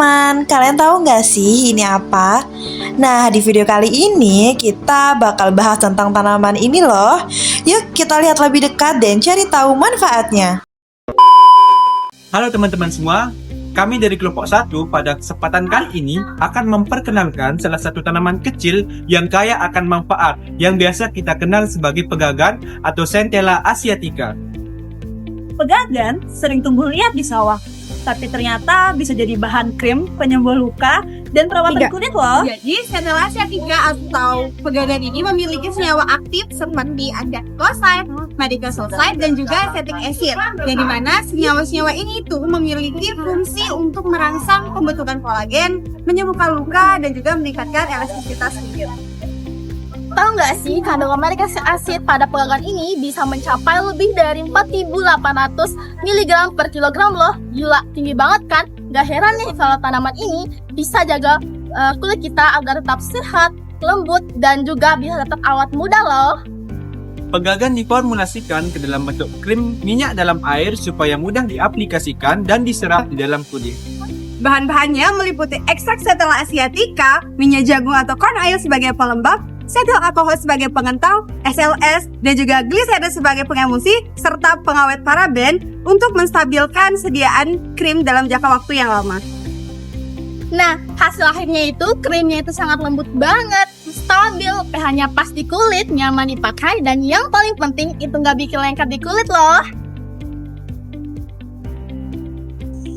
teman-teman, kalian tahu nggak sih ini apa? Nah, di video kali ini kita bakal bahas tentang tanaman ini loh. Yuk kita lihat lebih dekat dan cari tahu manfaatnya. Halo teman-teman semua, kami dari kelompok 1 pada kesempatan kali ini akan memperkenalkan salah satu tanaman kecil yang kaya akan manfaat yang biasa kita kenal sebagai pegagan atau Centella asiatica. Pegagan sering tumbuh liar di sawah, tapi ternyata bisa jadi bahan krim, penyembuh luka, dan perawatan kulit loh. Jadi, Centella asiatica atau pegagan ini memiliki senyawa aktif seperti androstenedione, medicasulfide, dan juga acetic acid. Yang dimana senyawa-senyawa ini itu memiliki fungsi untuk merangsang pembentukan kolagen, menyembuhkan luka, dan juga meningkatkan elastisitas kulit. Tahu nggak sih, kandungan uric acid pada pegagan ini bisa mencapai lebih dari 4.800 mg per kilogram loh. Gila, tinggi banget kan? Gak heran nih kalau tanaman ini bisa jaga kulit kita agar tetap sehat, lembut, dan juga bisa tetap awet muda loh. Pegagan diformulasikan ke dalam bentuk krim minyak dalam air supaya mudah diaplikasikan dan diserap di dalam kulit. Bahan-bahannya meliputi ekstrak Centella asiatica, minyak jagung atau corn oil sebagai pelembab, setil alkohol sebagai pengental, SLS, dan juga gliserida sebagai pengemulsi, serta pengawet paraben untuk menstabilkan sediaan krim dalam jangka waktu yang lama. Nah, hasil akhirnya itu krimnya itu sangat lembut banget, stabil, pH-nya pas di kulit, nyaman dipakai, dan yang paling penting itu nggak bikin lengket di kulit loh.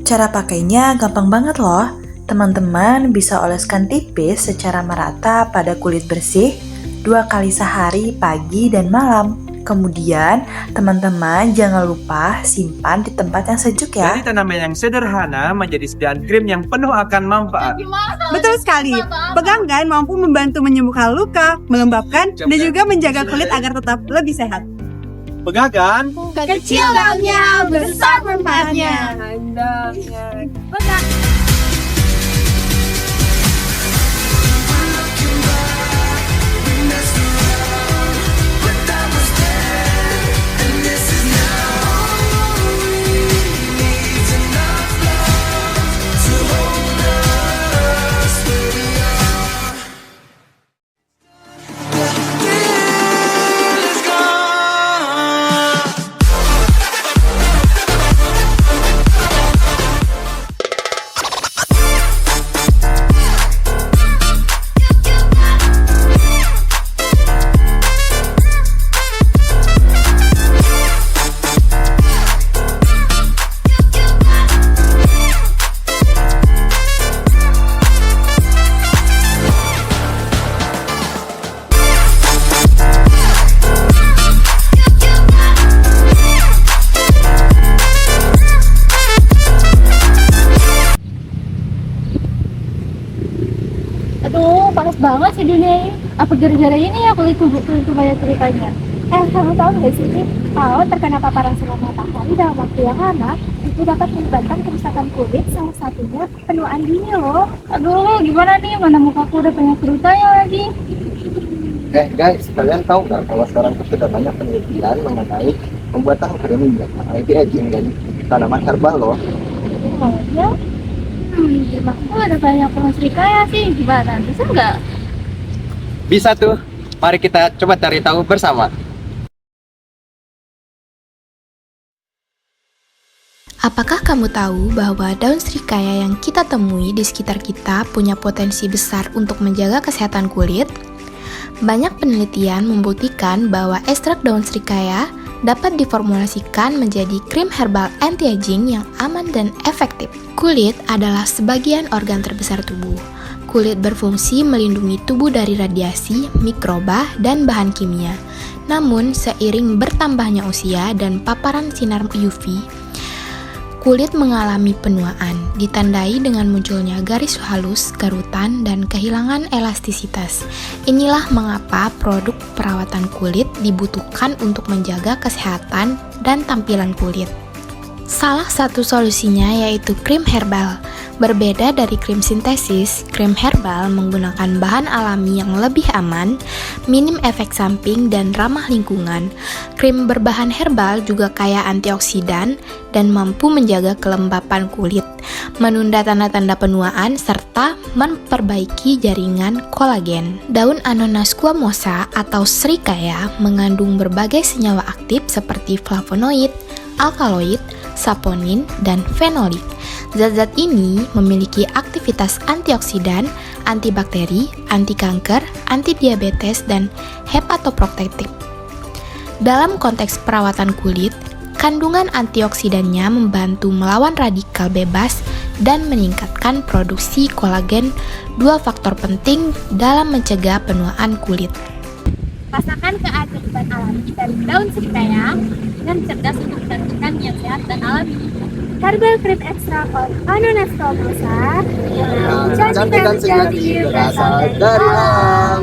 Cara pakainya gampang banget loh. Teman-teman bisa oleskan tipis secara merata pada kulit bersih 2 kali sehari pagi dan malam. Kemudian, teman-teman jangan lupa simpan di tempat yang sejuk ya. Dari tanaman yang sederhana menjadi sediaan krim yang penuh akan manfaat. Betul sekali, pegagan mampu membantu menyembuhkan luka, melembabkan, dan juga menjaga kulit agar tetap lebih sehat. Pegagan Kecil daunnya, besar manfaatnya. Aduh, panas banget sih dunia ini. Apa gara-gara ini ya kulit tubuh banyak ceritanya? Kamu tahu nggak sih, kalau terkena paparan sinar matahari dalam waktu yang lama, itu dapat menyebabkan kerusakan kulit, salah satunya penuaan dini loh. Aduh, gimana nih? Mana mukaku udah banyak kerutannya lagi. Guys, kalian tahu nggak kalau sekarang tuh sudah banyak penelitian mengenai pembuatan krim anti-aging dari tanaman herbal loh. Oh ya? Di rumahku ada banyak pohon serikaya sih. Gimana? Bisa nggak? Bisa tuh, mari kita coba cari tahu bersama. Apakah kamu tahu bahwa daun srikaya yang kita temui di sekitar kita punya potensi besar untuk menjaga kesehatan kulit? Banyak penelitian membuktikan bahwa ekstrak daun srikaya dapat diformulasikan menjadi krim herbal anti-aging yang aman dan efektif. Kulit adalah sebagian organ terbesar tubuh. Kulit berfungsi melindungi tubuh dari radiasi, mikroba, dan bahan kimia. Namun, seiring bertambahnya usia dan paparan sinar UV, kulit mengalami penuaan, ditandai dengan munculnya garis halus, garutan, dan kehilangan elastisitas. Inilah mengapa produk perawatan kulit dibutuhkan untuk menjaga kesehatan dan tampilan kulit. Salah satu solusinya yaitu krim herbal. Berbeda dari krim sintesis, krim herbal menggunakan bahan alami yang lebih aman, minim efek samping, dan ramah lingkungan. Krim berbahan herbal juga kaya antioksidan dan mampu menjaga kelembapan kulit, menunda tanda-tanda penuaan, serta memperbaiki jaringan kolagen. Daun Anona squamosa atau srikaya mengandung berbagai senyawa aktif seperti flavonoid, alkaloid, saponin, dan fenolik. Zat-zat ini memiliki aktivitas antioksidan, antibakteri, anti kanker, anti diabetes, dan hepatoprotektif. Dalam konteks perawatan kulit, kandungan antioksidannya membantu melawan radikal bebas dan meningkatkan produksi kolagen, dua faktor penting dalam mencegah penuaan kulit. Rasakan keajaiban alami dari daun srikaya dengan cerdas untuk menentukan yang sehat dan alami. Herbal Cream Extra Anona squamosa, Cantik dan sejati berasal dari alam.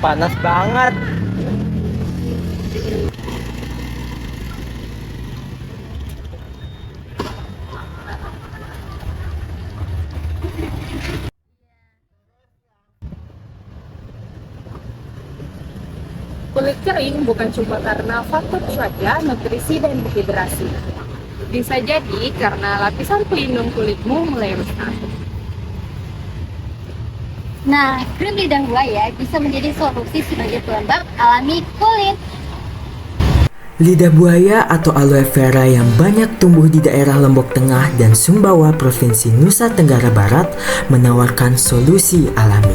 Panas banget. Kulit kering bukan cuma karena faktor cuaca, nutrisi, dan dehidrasi. Bisa jadi karena lapisan pelindung kulitmu mulai rusak. Nah, krim lidah buaya bisa menjadi solusi sebagai pelembab alami kulit. Lidah buaya atau aloe vera yang banyak tumbuh di daerah Lombok Tengah dan Sumbawa, Provinsi Nusa Tenggara Barat menawarkan solusi alami.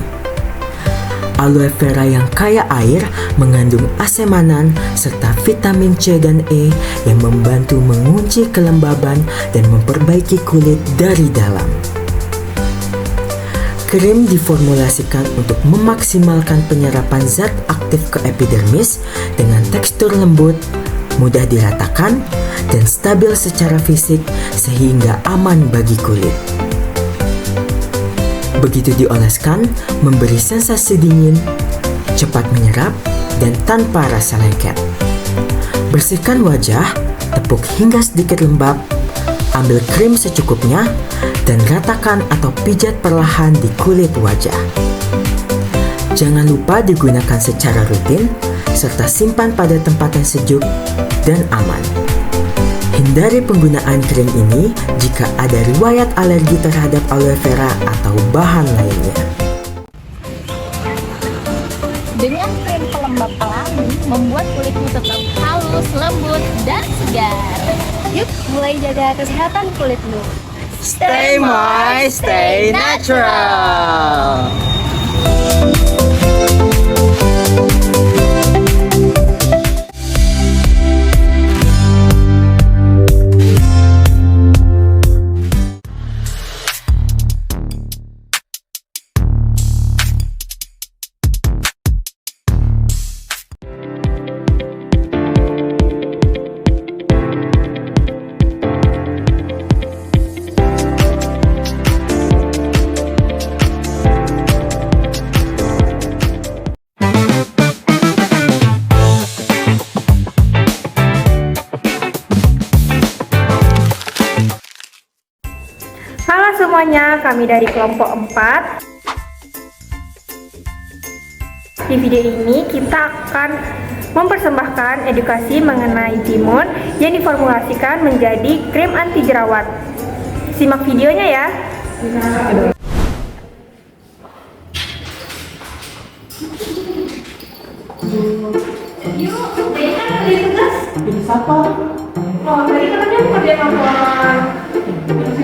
Aloe vera yang kaya air mengandung asemanan serta vitamin C dan E yang membantu mengunci kelembaban dan memperbaiki kulit dari dalam. Krim diformulasikan untuk memaksimalkan penyerapan zat aktif ke epidermis dengan tekstur lembut, mudah diratakan, dan stabil secara fisik sehingga aman bagi kulit. Begitu dioleskan, memberi sensasi dingin, cepat menyerap, dan tanpa rasa lengket. Bersihkan wajah, tepuk hingga sedikit lembab, ambil krim secukupnya, dan ratakan atau pijat perlahan di kulit wajah. Jangan lupa digunakan secara rutin, serta simpan pada tempat yang sejuk dan aman. Hindari penggunaan krim ini jika ada riwayat alergi terhadap aloe vera atau bahan lainnya. Dengan krim pelembab alami, membuat kulitmu tetap halus, lembut, dan segar. Yuk, mulai jaga kesehatan kulitmu. Stay moist, stay natural. Halo semuanya, kami dari kelompok 4. Di video ini kita akan mempersembahkan edukasi mengenai timun yang diformulasikan menjadi krim anti jerawat. Simak videonya ya. siapa? Oh, tadi katanya mau kerja laporan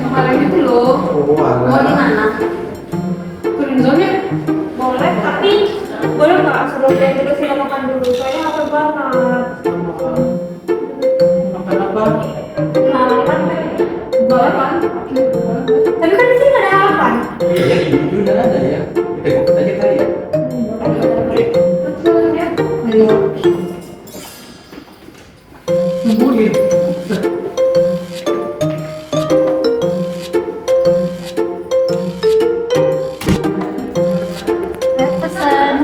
kemarin gitu loh. Oh, Mau di mana? Turun zone? Boleh, tapi boleh nggak sebelumnya ditulisin makan dulu? Soalnya lapar banget. Makan apa? Harapan boleh kan? Tapi kan di sini nggak ada harapan. Iya, itu udah ada ya. Kita ikut aja kali ya. Betul ya. Ayo. Nungguin. Pesan.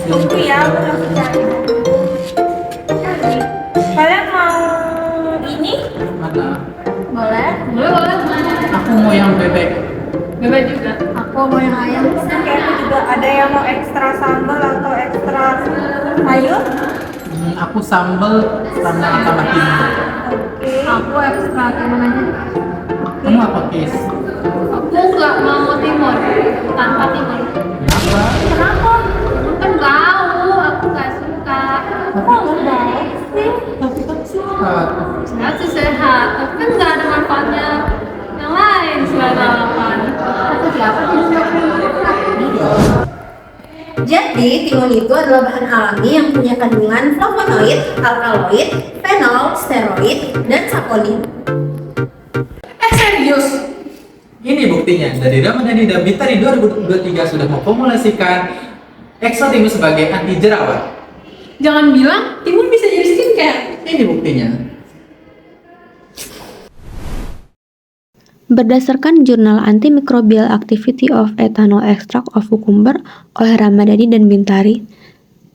Tunggu ya, aku langsung cari. Kalian mau ini? Mana? Boleh? Boleh. Aku mau yang bebek. Bebek juga. Aku mau yang ayam. Kayaknya juga ada yang mau ekstra sambal atau ekstra sayur. Aku sambal sama timun. Aku ekstra timun aja. Kamu apa, Kis? Aku nggak mau timun, tanpa timun. Kenapa? Kenapa? Kan bau, aku nggak suka. Kok nggak baik sih? Tapi kan sehat. Sehat sih sehat, tapi kan nggak ada manfaatnya yang lain selain harapan. Aku siapa sih? Jadi, timun itu adalah bahan alami yang punya kandungan flavonoid, alkaloid, fenol, steroid, dan saponin. Serius? Ini buktinya, dari Ramadhani dan Bitari 2023 sudah memformulasikan Exotimus sebagai anti jerawat. Jangan bilang timun bisa jadi skincare. Ini buktinya. Berdasarkan jurnal Antimicrobial Activity of Ethanol Extract of Cucumber oleh Ramadhani dan Bintari,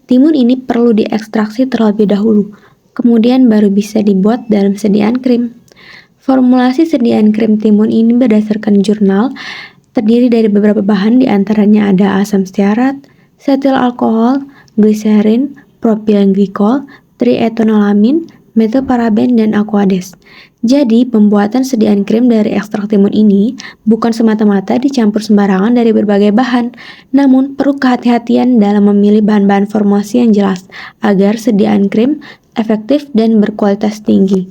timun ini perlu diekstraksi terlebih dahulu, kemudian baru bisa dibuat dalam sediaan krim. Formulasi sediaan krim timun ini berdasarkan jurnal terdiri dari beberapa bahan, diantaranya ada asam stearat, setil alkohol, gliserin, propylen glikol, triethanolamin, metylparaben, dan aquades. Jadi, pembuatan sediaan krim dari ekstrak timun ini bukan semata-mata dicampur sembarangan dari berbagai bahan, namun perlu kehati-hatian dalam memilih bahan-bahan formulasi yang jelas agar sediaan krim efektif dan berkualitas tinggi.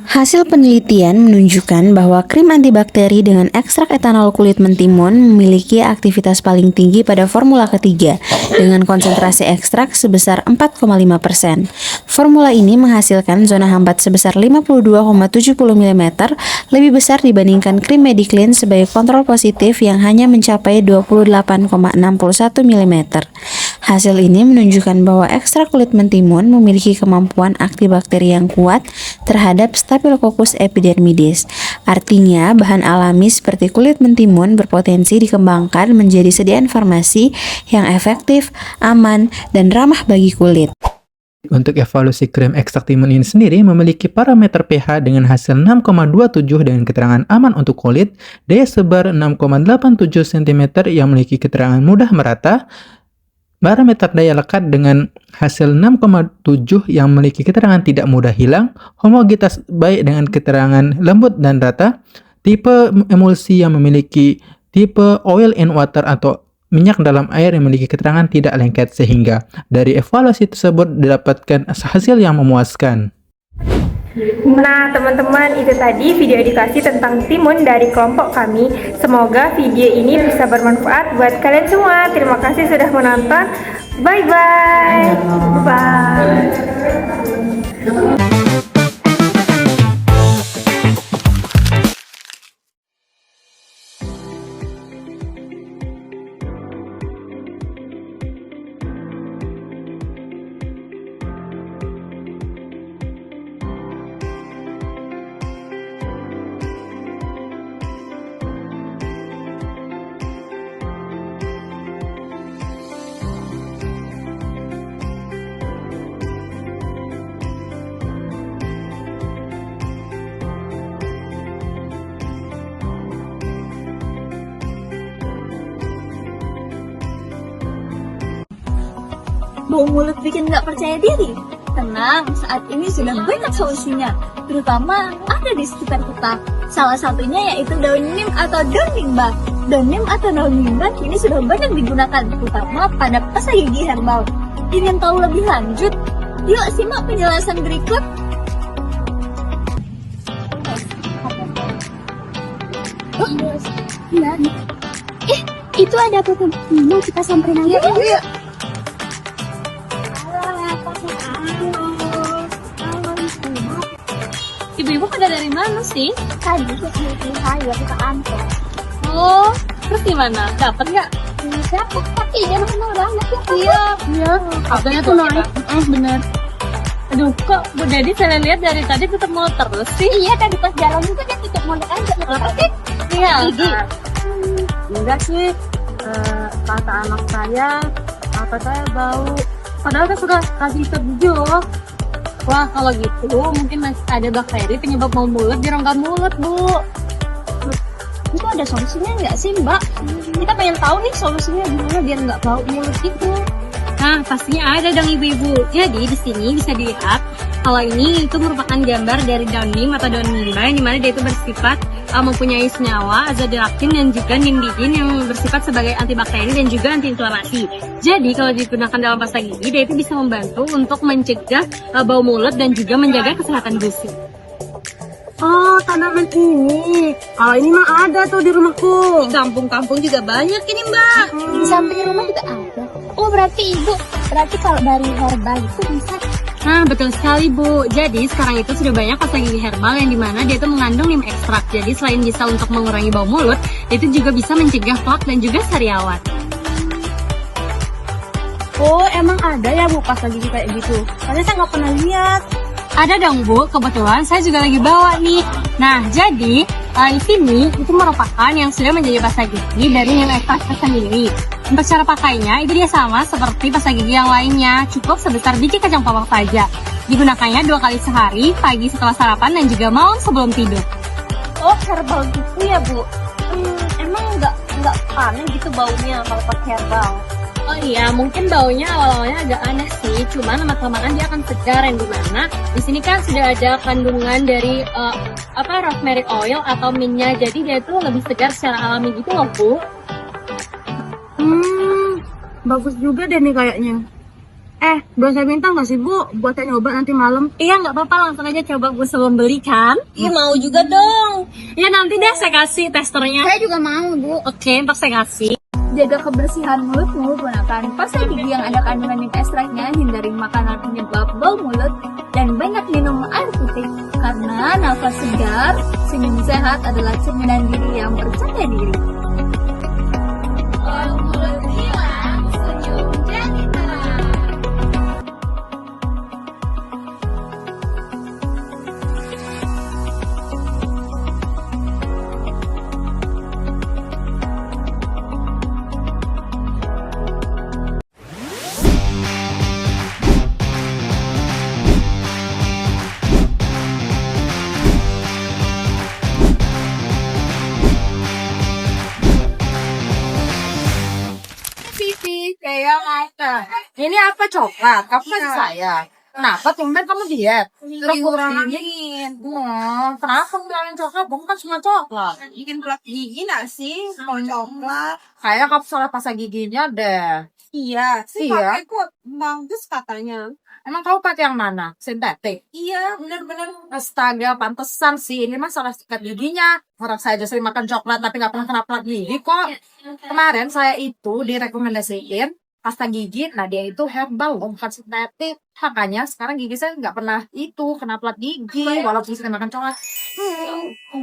Hasil penelitian menunjukkan bahwa krim antibakteri dengan ekstrak etanol kulit mentimun memiliki aktivitas paling tinggi pada formula ketiga dengan konsentrasi ekstrak sebesar 4,5%. Formula ini menghasilkan zona hampat sebesar 52,70 mm, lebih besar dibandingkan krim Mediclean sebagai kontrol positif yang hanya mencapai 28,61 mm. Hasil ini menunjukkan bahwa ekstrak kulit mentimun memiliki kemampuan antibakteri yang kuat terhadap Staphylococcus epidermidis. Artinya, bahan alami seperti kulit mentimun berpotensi dikembangkan menjadi sediaan farmasi yang efektif, aman, dan ramah bagi kulit. Untuk evaluasi krim ekstrak timun ini sendiri memiliki parameter pH dengan hasil 6,27 dengan keterangan aman untuk kulit, daya sebar 6,87 cm yang memiliki keterangan mudah merata, parameter daya lekat dengan hasil 6,7 yang memiliki keterangan tidak mudah hilang, homogenitas baik dengan keterangan lembut dan rata, tipe emulsi yang memiliki tipe oil and water atau minyak dalam air yang memiliki keterangan tidak lengket, sehingga dari evaluasi tersebut didapatkan hasil yang memuaskan. Nah, teman-teman, itu tadi video edukasi tentang timun dari kelompok kami. Semoga video ini bisa bermanfaat buat kalian semua. Terima kasih sudah menonton. Bye-bye. Bye. Bau mulut bikin nggak percaya diri? Tenang, saat ini sudah banyak solusinya, terutama ada di sekitar kita. Salah satunya yaitu daun neem atau daun mimba. Daun neem atau daun mimba kini sudah banyak digunakan, terutama pada pasta gigi herbal. Ingin tahu lebih lanjut? Yuk simak penjelasan berikut. Oh, iya. Itu ada apa tuh? Mau kita samperin aja. Iya. Ibu-ibu pada dari mana sih? Tadi saya ke kantor. Oh, terus gimana? Dapat nggak? Siapa? Tapi dia mahal banget ya. Iya. Harganya tuh naik. Bener. Aduh, kok Bu Dedi saya lihat dari tadi tutup mulut terus sih? Iya, tadi pas jalan juga dia tutup mulut aja. Iya. Gigi. Enggak sih. Kata anak saya, apa saya bau. Padahal kan sudah kasih keju. Wah, kalau gitu mungkin masih ada bakteri penyebab bau mulut di rongga mulut, Bu. Itu ada solusinya nggak sih, Mbak? Kita pengen tahu nih solusinya gimana biar nggak bau mulut itu. Nah, pastinya ada dong ibu-ibu. Jadi di sini bisa dilihat kalau ini itu merupakan gambar dari daun neem atau daun nimba yang dimana dia itu bersifat mempunyai senyawa azadirachtin dan juga nimdidin yang bersifat sebagai antibakteri dan juga antiinflamasi. Jadi kalau digunakan dalam pasta gigi, dia itu bisa membantu untuk mencegah bau mulut dan juga menjaga kesehatan gusi. Oh, tanaman ini. Kalau ini mah ada tuh di rumahku. Di kampung-kampung juga banyak ini, Mbak. Di samping rumah juga ada. Oh, berarti kalau dari herbal itu bisa. Nah, betul sekali, Bu. Jadi, sekarang itu sudah banyak pasta gigi herbal yang dimana dia itu mengandung neem ekstrak. Jadi, selain bisa untuk mengurangi bau mulut, itu juga bisa mencegah plak dan juga sariawan. Oh, emang ada ya Bu pasta gigi kayak gitu? Karena saya nggak pernah lihat. Ada dong, Bu. Kebetulan saya juga lagi bawa nih. Nah, jadi di sini itu merupakan yang sudah menjadi pasta gigi dari neem ekstrak sendiri. Untuk cara pakainya, itu dia sama seperti pasta gigi yang lainnya. Cukup sebesar biji kacang polong saja. Digunakannya 2 kali sehari, pagi setelah sarapan dan juga malam sebelum tidur. Oh, herbal gitu ya, Bu? Emang nggak aneh gitu baunya kalau pakai herbal? Oh iya, mungkin baunya awal-awalnya agak aneh sih, cuman lama-kelamaan dia akan segar yang dimana di sini kan sudah ada kandungan dari rosemary oil atau mintnya, jadi dia itu lebih segar secara alami gitu loh, Bu. Bagus juga deh nih kayaknya. Boleh saya minta nggak sih Bu buat saya nyoba nanti malam? Iya, nggak apa-apa, langsung aja coba Bu sebelum beli kan. Iya, mau juga dong. Ya nanti deh saya kasih testernya. Saya juga mau, Bu. Oke, ntar saya kasih. Jaga kebersihan mulutmu, gunakan pasta gigi yang ada kandungan neem ekstraknya, hindari makanan penyebab bau mulut, dan banyak minum air putih. Karena nafas segar, senyum sehat adalah cerminan diri yang percaya diri. Bau mulut hilang, senyum jadi terang. Ini apa coklat? Kamu kasih saya. Kenapa tumben kamu diet? Terus kurangin. Kenapa kurangin coklat? Bukan kan cuma coklat. Bikin plat gigi nggak sih? Kalau coklat. Kayak kamu salah pasta giginya deh. Iya. Kok bagus katanya. Emang kamu pakai yang mana? Sintetik? Iya, bener-bener. Astaga, pantesan sih. Ini mah salah sikat giginya. Orang saya aja sering makan coklat tapi nggak pernah kena plat gigi kok. Kemarin saya itu direkomendasiin pasta gigi, nah dia itu herbal loh, bukan sintetik. Makanya sekarang gigi saya nggak pernah itu kena plat gigi, walaupun sering makan coklat.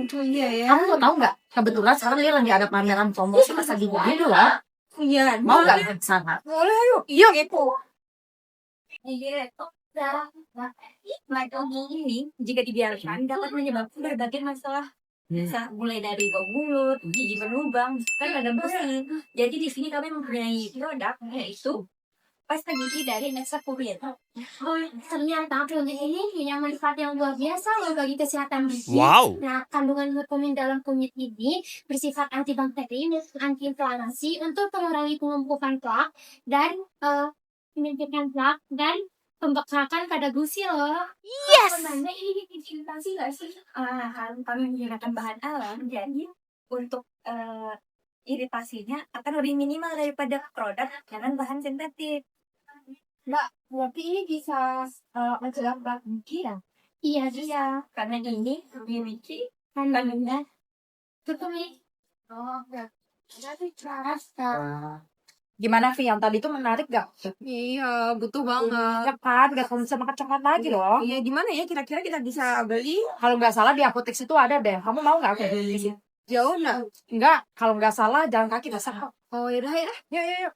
Kamu mau tahu nggak? Kebetulan sekarang dia lagi ada pameran promosi pasta gigi gitu loh. Iya. Mau nggak ke sana? Boleh, yuk. Iya gitu. Plat gigi ini jika dibiarkan dapat menyebabkan berbagai masalah. Bisa mulai dari bau mulut, gigi berlubang, kan ada bersin. Jadi di sini kami mempunyai produk yaitu pasta gigi dari Nexa Kurir. Oh, ternyata produk ini punya manfaat yang luar biasa loh bagi kesehatan gigi. Wow. Nah, kandungan kurkumin dalam kunyit ini bersifat antibakteri dan antiinflamasi untuk mengurangi penumpukan plak dan menyingkirkan plak dan pembekakan pada gusi loh. Yes! Sebenarnya ini iritasi nggak sih? Kalau kami menggunakan bahan alam, jadi untuk iritasinya akan lebih minimal daripada produk dengan bahan sintetik. Mbak, berarti ini bisa mencegah plak gigi ya? Iya, karena ini memiliki kandungan kurkumin. Oh, ya. Jadi rasa. Gimana Vi, yang tadi tuh menarik gak? Iya, butuh banget. Cepat, gak kamu bisa makan coklat lagi loh. Iya, gimana ya kira-kira kita bisa beli? Kalau nggak salah di apotek situ ada deh. Kamu mau nggak aku beli? Jauh nggak? Enggak, kalau nggak salah jalan kaki dasar kok. Oh, yaudah ya. Yuk.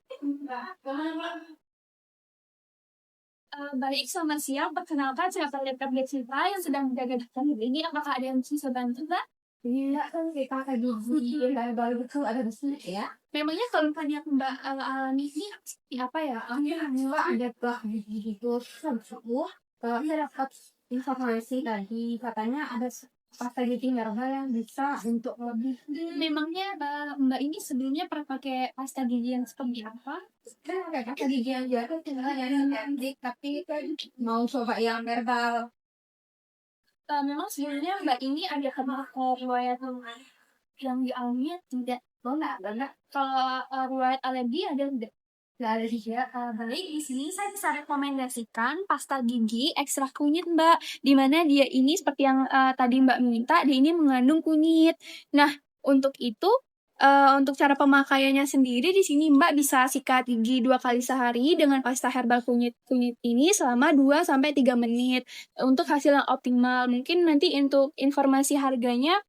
Baik, selamat siang. Perkenalkan, saya pendekar Jessica yang sedang menjaga dokter ini. Apakah ada yang bisa bantu, Mbak? Iya, kan kita kayak gigi, baru betul ada di sini ya. Memangnya kalau tanya Mbak alami ini seperti apa ya? Mbak ada plak gigi itu sembuh. Saya dapat informasi tadi katanya ada pasta gigi herbal yang bisa untuk lebih. Memangnya Mbak ini sebelumnya pernah pakai pasta gigi yang seperti apa? Kan ada pasta gigi yang jatuh tinggal yang cantik, tapi kan mau coba yang herbal. Memang sebelumnya Mbak ini ada riwayat yang dialami tidak? Enggak. Kalau riwayat alergi ada tidak? Nggak ada juga. Baik, di sini saya bisa rekomendasikan pasta gigi ekstrak kunyit, Mbak. Di mana dia ini seperti yang tadi Mbak minta, dia ini mengandung kunyit. Nah, untuk itu, untuk cara pemakaiannya sendiri di sini Mbak bisa sikat gigi 2 kali sehari dengan pasta herbal kunyit ini selama 2-3 menit untuk hasil yang optimal. Mungkin nanti untuk informasi harganya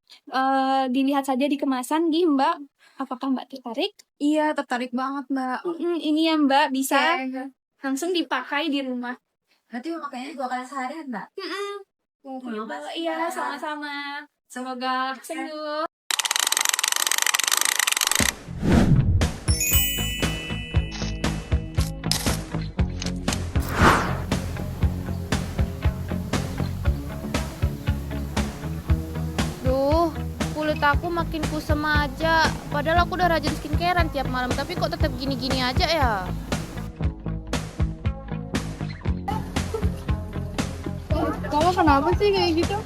dilihat saja di kemasan di Mbak. Apakah Mbak tertarik? Iya, tertarik banget, Mbak. Ini ya Mbak bisa langsung dipakai di rumah. Nanti makanya 2 kali sehari, Mbak. Iya, sama-sama. Semoga sembuh. Kulit aku makin kusam aja. Padahal aku udah rajin skincarean tiap malam, tapi kok tetap gini-gini aja ya? Kamu kenapa sih kayak gitu?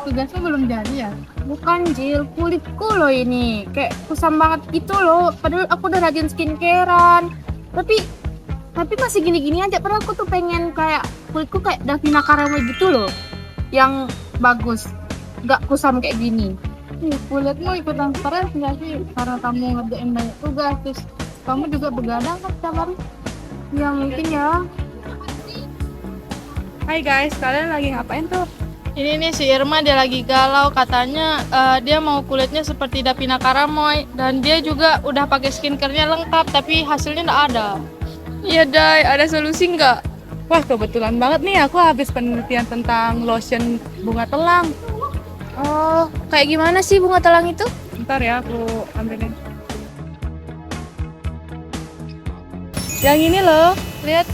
Tugasnya belum jadi ya? Bukan, Jil, kulitku loh ini kayak kusam banget gitu loh. Padahal aku udah rajin skincarean. Tapi masih gini-gini aja. Padahal aku tuh pengen kayak kulitku kayak Davina Karamel gitu loh, yang bagus, nggak kusam kayak gini. Kulitmu ikutan stres nggak sih? Karena kamu ngerjain banyak tugas, terus kamu juga begadang kan setiap hari? Ya mungkin ya. Hai guys, kalian lagi ngapain tuh? Ini nih si Irma, dia lagi galau. Katanya dia mau kulitnya seperti Davina Karamoy. Dan dia juga udah pakai skincare-nya lengkap, tapi hasilnya nggak ada. Iya Day, ada solusi nggak? Wah kebetulan banget nih, aku habis penelitian tentang lotion bunga telang. Oh, kayak gimana sih bunga telang itu? Bentar ya, aku ambilin. Yang ini loh, lihat.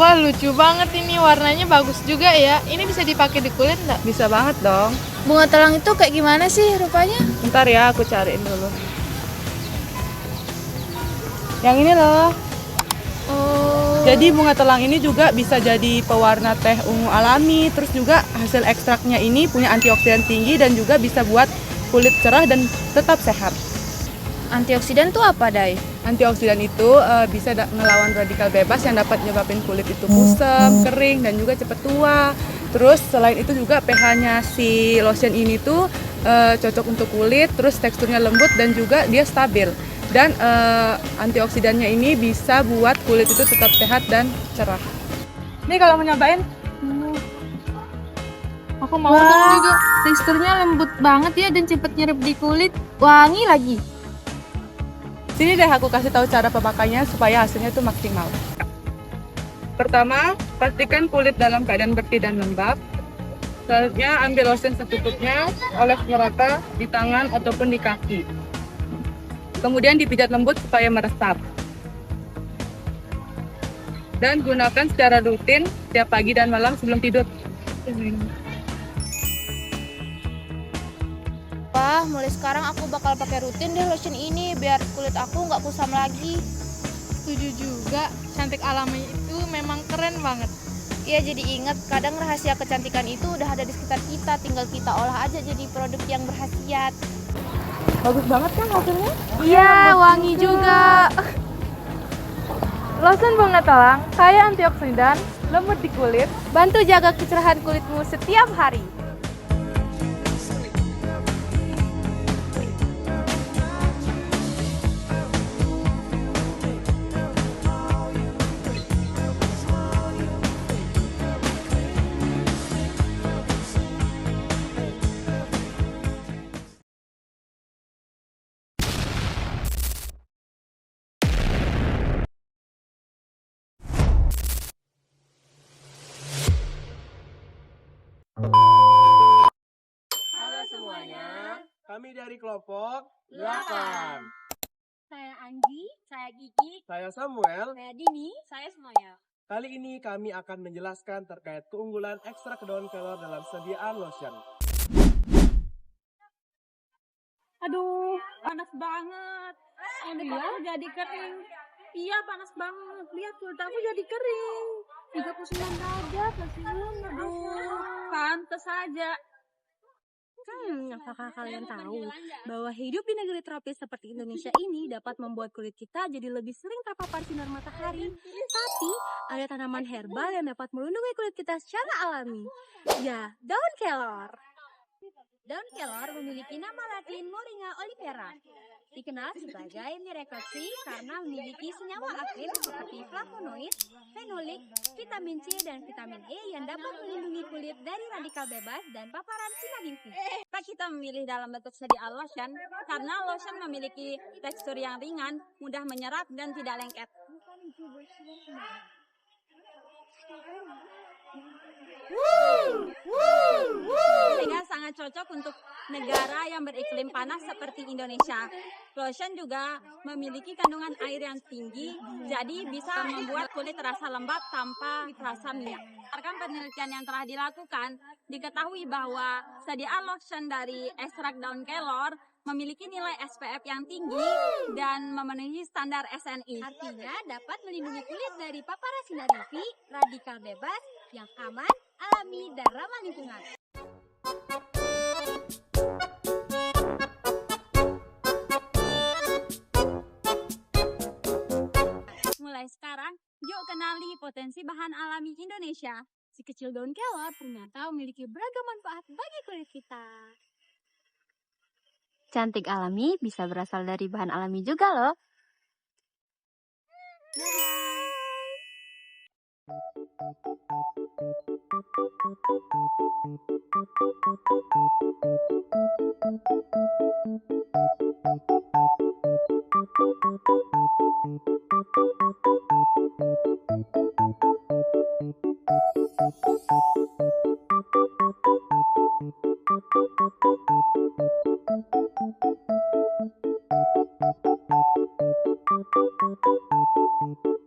Wah lucu banget ini, warnanya bagus juga ya. Ini bisa dipakai di kulit nggak? Bisa banget dong. Bunga telang itu kayak gimana sih rupanya? Bentar ya, aku cariin dulu. Yang ini loh. Jadi bunga telang ini juga bisa jadi pewarna teh ungu alami. Terus juga hasil ekstraknya ini punya antioksidan tinggi dan juga bisa buat kulit cerah dan tetap sehat. Antioksidan tuh apa, Day? Antioksidan itu bisa ngelawan radikal bebas yang dapat nyebabin kulit itu kusam, kering, dan juga cepet tua. Terus selain itu juga pH-nya si lotion ini tuh cocok untuk kulit, terus teksturnya lembut dan juga dia stabil. Dan antioksidannya ini bisa buat kulit itu tetap sehat dan cerah. Ini kalau mau nyobain, aku mau juga. Teksturnya lembut banget ya dan cepet nyerap di kulit, wangi lagi. Sini deh aku kasih tahu cara pemakaiannya supaya hasilnya itu maksimal. Pertama, pastikan kulit dalam keadaan bersih dan lembab. Selanjutnya ambil lotion secukupnya, oles merata di tangan ataupun di kaki. Kemudian dipijat lembut supaya meresap. Dan gunakan secara rutin setiap pagi dan malam sebelum tidur. Wah, mulai sekarang aku bakal pakai rutin deh lotion ini biar kulit aku nggak kusam lagi. Setuju juga, cantik alami itu memang keren banget. Iya, jadi ingat kadang rahasia kecantikan itu udah ada di sekitar kita, tinggal kita olah aja jadi produk yang berkhasiat. Bagus banget kan hasilnya? Iya, wangi juga. Lotion bunga telang, kaya antioksidan, lembut di kulit, bantu jaga kecerahan kulitmu setiap hari. Halo semuanya, kami dari kelompok 8. Saya Anggi, saya Gigi, Saya Samuel. saya Dini, saya semuanya. Kali ini kami akan menjelaskan terkait keunggulan ekstrak daun kelor dalam sediaan lotion. Aduh, panas banget. Kulit aku jadi kering. Iya, panas banget. Lihat kulit aku jadi kering. 39 derajat, masih aduh, pantes saja. Apakah kalian tahu bahwa hidup di negeri tropis seperti Indonesia ini dapat membuat kulit kita jadi lebih sering terpapar sinar matahari? Tapi ada tanaman herbal yang dapat melindungi kulit kita secara alami. Ya, daun kelor. Daun kelor memiliki nama latin Moringa olivera. Dikenal sebagai miracle tree karena memiliki senyawa aktif seperti flavonoid, fenolik, vitamin C, dan vitamin E yang dapat melindungi kulit dari radikal bebas dan paparan sinar UV. Kita memilih dalam bentuk sediaan lotion karena lotion memiliki tekstur yang ringan, mudah menyerap, dan tidak lengket. Sehingga sangat cocok untuk negara yang beriklim panas seperti Indonesia. Lotion juga memiliki kandungan air yang tinggi, jadi bisa membuat kulit terasa lembab tanpa rasa minyak. Berdasarkan penelitian yang telah dilakukan, diketahui bahwa sediaan lotion dari ekstrak daun kelor memiliki nilai SPF yang tinggi dan memenuhi standar SNI. Artinya dapat melindungi kulit dari paparan sinar UV, radikal bebas, yang aman, alami, dan ramah lingkungan. Mulai sekarang, yuk kenali potensi bahan alami Indonesia. Si kecil daun kelor ternyata memiliki beragam manfaat bagi kulit kita. Cantik alami bisa berasal dari bahan alami juga loh. Bye.